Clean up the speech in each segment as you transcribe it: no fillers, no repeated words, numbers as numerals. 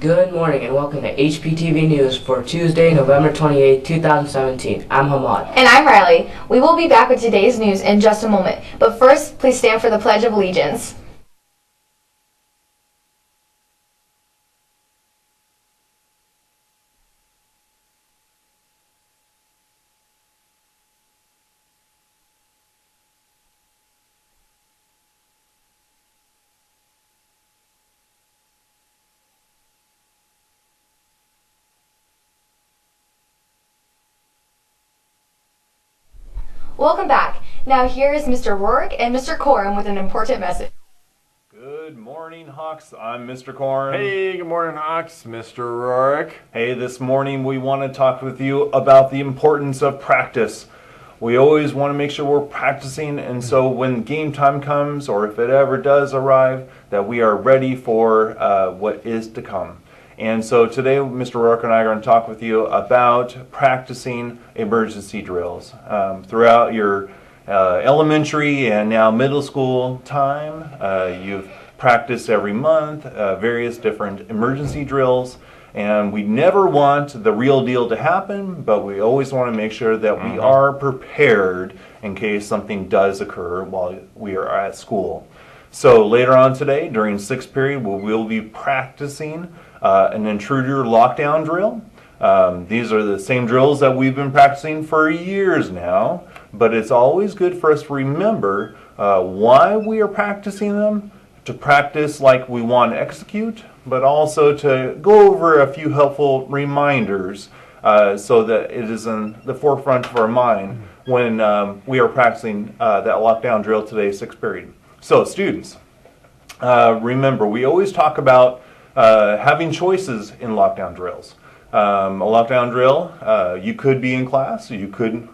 Good morning and welcome to hptv News for Tuesday, November 28, 2017. I'm Hamad. And I'm Riley. We will be back with today's news in just a moment. But first, please stand for the Pledge of Allegiance. Welcome back. Now here is Mr. Rourke and Mr. Coram with an important message. Good morning, Hawks. I'm Mr. Coram. Hey, good morning, Hawks. Mr. Rourke. Hey, this morning we want to talk with you about the importance of practice. We always want to make sure we're practicing, and so when game time comes, or if it ever does arrive, that we are ready for what is to come. And so today, Mr. Rourke and I are going to talk with you about practicing emergency drills. Throughout your elementary and now middle school time, you've practiced every month various different emergency drills. And we never want the real deal to happen, but we always want to make sure that we are prepared in case something does occur while we are at school. So later on today, during sixth period, we will be practicing an intruder lockdown drill. These are the same drills that we've been practicing for years now, but it's always good for us to remember why we are practicing them, to practice like we want to execute, but also to go over a few helpful reminders so that it is in the forefront of our mind when we are practicing that lockdown drill today, sixth period. So students, remember, we always talk about having choices in lockdown drills. A lockdown drill, you could be in class, you could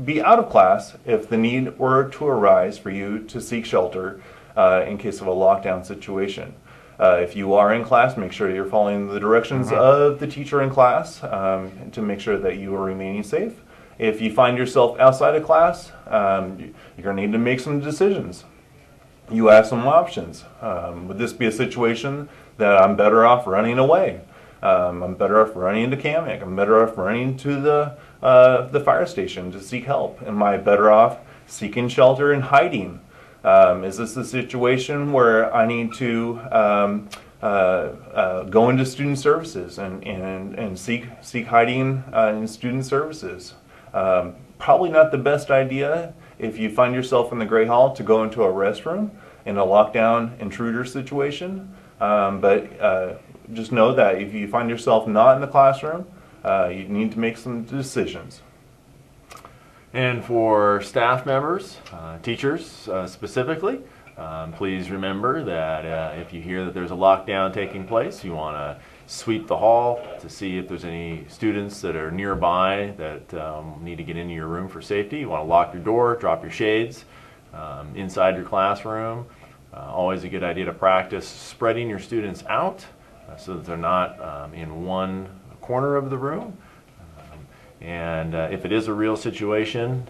be out of class if the need were to arise for you to seek shelter in case of a lockdown situation. If you are in class, make sure you're following the directions of the teacher in class to make sure that you are remaining safe. If you find yourself outside of class, you're going to need to make some decisions. You have some options. Would this be a situation that I'm better off running away? I'm better off running into Kamek. I'm better off running to the fire station to seek help. Am I better off seeking shelter and hiding? Is this a situation where I need to go into student services and seek hiding in student services? Probably not the best idea if you find yourself in the Great Hall to go into a restroom in a lockdown intruder situation. But just know that if you find yourself not in the classroom, you need to make some decisions. And for staff members, teachers specifically, please remember that if you hear that there's a lockdown taking place, you want to sweep the hall to see if there's any students that are nearby that need to get into your room for safety. You want to lock your door, drop your shades inside your classroom. Always a good idea to practice spreading your students out so that they're not in one corner of the room. And if it is a real situation,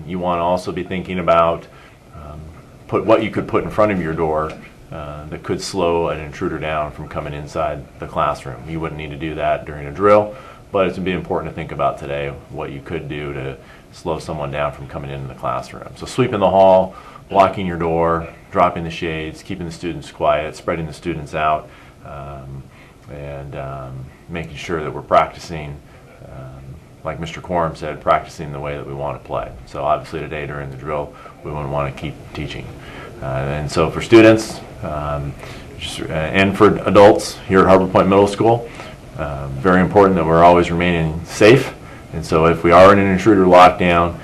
you want to also be thinking about what you could put in front of your door that could slow an intruder down from coming inside the classroom. You wouldn't need to do that during a drill, but it's going to be important to think about today what you could do to slow someone down from coming into the classroom. So sweeping the hall, blocking your door, dropping the shades, keeping the students quiet, spreading the students out, and making sure that we're practicing, like Mr. Coram said, practicing the way that we want to play. So obviously today during the drill, we want to keep teaching. And so for students and for adults here at Harbor Point Middle School, very important that we're always remaining safe. And so if we are in an intruder lockdown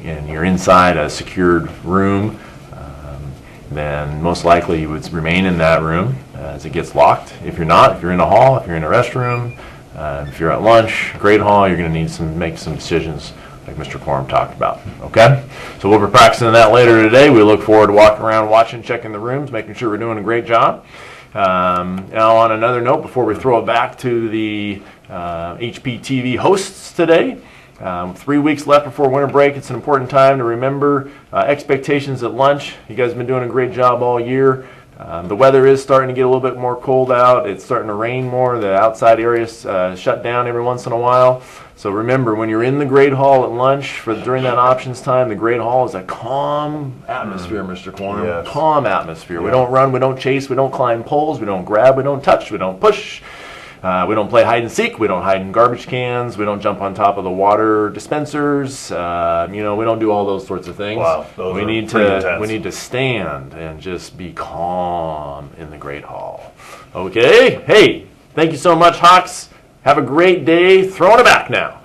and you're inside a secured room, then most likely you would remain in that room as it gets locked. If you're not, if you're in a hall, if you're in a restroom, if you're at lunch, grade hall, you're going to need to make some decisions like Mr. Coram talked about. Okay? So we'll be practicing that later today. We look forward to walking around, watching, checking the rooms, making sure we're doing a great job. Now on another note, before we throw it back to the hptv hosts today, 3 weeks left before winter break. It's an important time to remember expectations at lunch. You guys have been doing a great job all year. The weather is starting to get a little bit more cold out. It's starting to rain more. The outside areas shut down every once in a while. So remember, when you're in the Great Hall at lunch during that options time, the Great Hall is a calm atmosphere, Mr. Quorum. Yes. Calm atmosphere. Yeah. We don't run, we don't chase, we don't climb poles, we don't grab, we don't touch, we don't push. We don't play hide and seek. We don't hide in garbage cans. We don't jump on top of the water dispensers. We don't do all those sorts of things. Wow, those we are need pretty to intense. we need to stand and just be calm in the Great Hall. Okay. Hey, thank you so much, Hawks. Have a great day. Throwing it back now.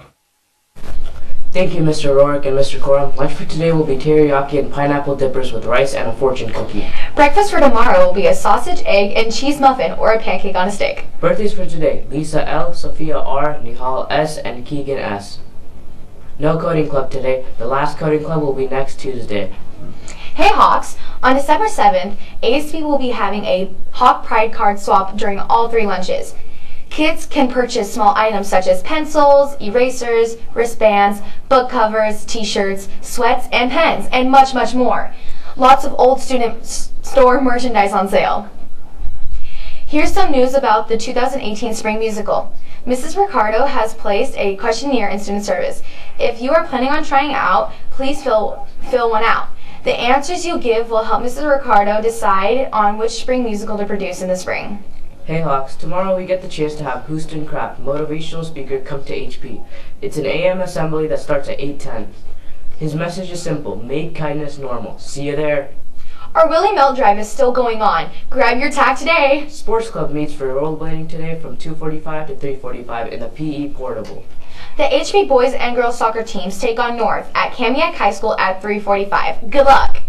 Thank you, Mr. Rourke and Mr. Corum. Lunch for today will be teriyaki and pineapple dippers with rice and a fortune cookie. Breakfast for tomorrow will be a sausage, egg, and cheese muffin or a pancake on a stick. Birthdays for today: Lisa L., Sophia R., Nihal S., and Keegan S. No coding club today. The last coding club will be next Tuesday. Hey Hawks! On December 7th, ASB will be having a Hawk Pride card swap during all 3 lunches. Kids can purchase small items such as pencils, erasers, wristbands, book covers, t-shirts, sweats, and pens, and much, much more. Lots of old student store merchandise on sale. Here's some news about the 2018 Spring Musical. Mrs. Ricardo has placed a questionnaire in student service. If you are planning on trying out, please fill one out. The answers you give will help Mrs. Ricardo decide on which spring musical to produce in the spring. Hey Hawks, tomorrow we get the chance to have Houston Kraft, motivational speaker, come to HP. It's an AM assembly that starts at 8:10. His message is simple: make kindness normal. See you there. Our Willie Melt Drive is still going on. Grab your tag today. Sports Club meets for rollerblading today from 2:45 to 3:45 in the PE Portable. The HP boys and girls soccer teams take on North at Kamiak High School at 3:45. Good luck.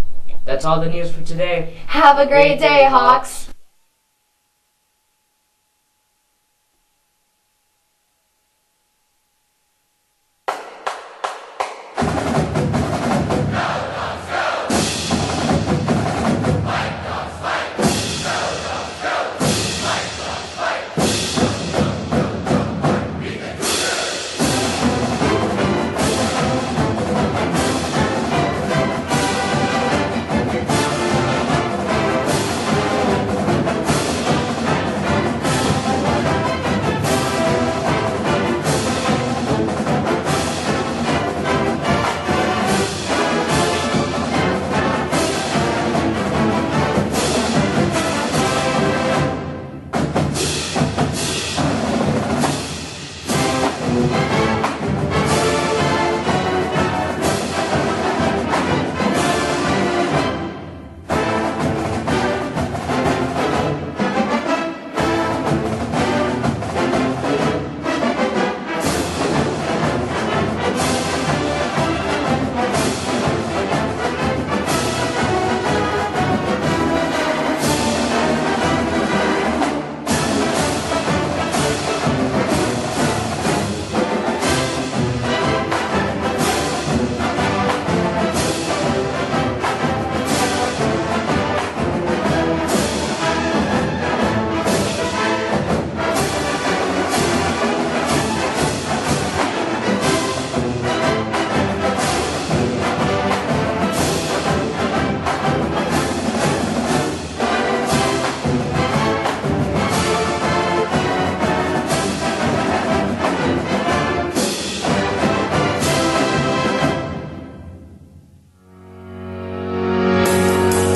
That's all the news for today. Have a great day, Hawks.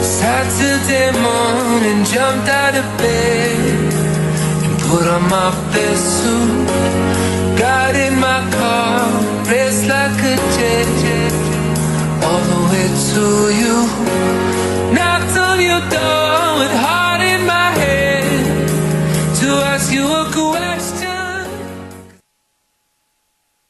Saturday morning, jumped out of bed and put on my best suit.